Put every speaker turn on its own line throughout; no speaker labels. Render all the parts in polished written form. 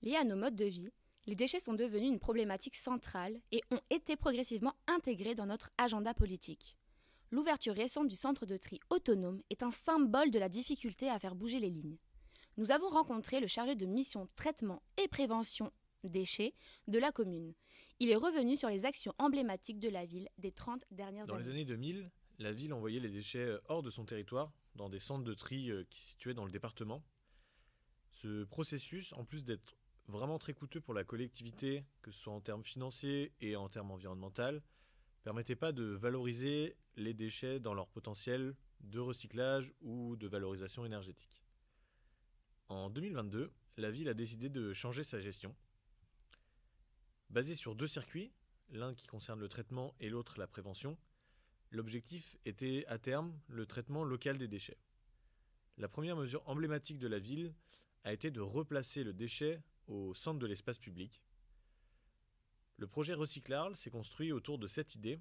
Liés à nos modes de vie, les déchets sont devenus une problématique centrale et ont été progressivement intégrés dans notre agenda politique. L'ouverture récente du centre de tri autonome est un symbole de la difficulté à faire bouger les lignes. Nous avons rencontré le chargé de mission traitement et prévention déchets de la commune. Il est revenu sur les actions emblématiques de la ville des 30 dernières
Dans les
années.
années 2000, la ville envoyait les déchets hors de son territoire, dans des centres de tri qui se situaient dans le département. Ce processus, en plus d'être vraiment très coûteux pour la collectivité, que ce soit en termes financiers et en termes environnementaux, permettait pas de valoriser les déchets dans leur potentiel de recyclage ou de valorisation énergétique. En 2022, la ville a décidé de changer sa gestion. Basée sur deux circuits, l'un qui concerne le traitement et l'autre la prévention, l'objectif était à terme le traitement local des déchets. La première mesure emblématique de la ville a été de replacer le déchet au centre de l'espace public. Le projet Recyclarl s'est construit autour de cette idée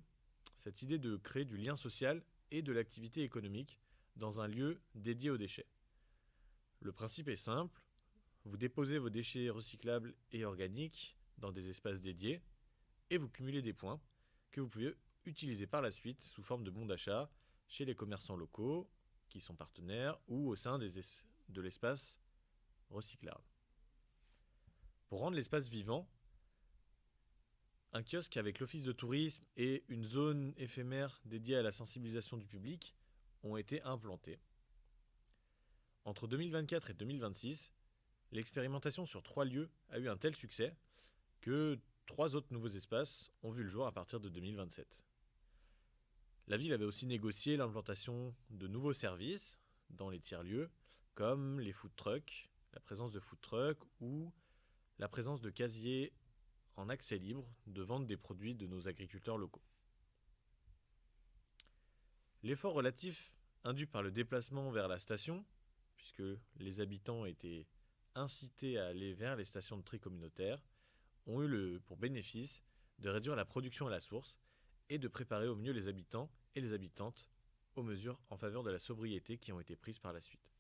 de créer du lien social et de l'activité économique dans un lieu dédié aux déchets. Le principe est simple, vous déposez vos déchets recyclables et organiques dans des espaces dédiés et vous cumulez des points que vous pouvez utiliser par la suite sous forme de bons d'achat chez les commerçants locaux qui sont partenaires ou au sein de l'espace Recyclarl. Pour rendre l'espace vivant, un kiosque avec l'office de tourisme et une zone éphémère dédiée à la sensibilisation du public ont été implantés. Entre 2024 et 2026, l'expérimentation sur 3 lieux a eu un tel succès que 3 autres nouveaux espaces ont vu le jour à partir de 2027. La ville avait aussi négocié l'implantation de nouveaux services dans les tiers-lieux, comme les food trucks, la présence de food trucks ou la présence de casiers en accès libre de vente des produits de nos agriculteurs locaux. L'effort relatif induit par le déplacement vers la station, puisque les habitants étaient incités à aller vers les stations de tri communautaires, ont eu pour bénéfice de réduire la production à la source et de préparer au mieux les habitants et les habitantes aux mesures en faveur de la sobriété qui ont été prises par la suite.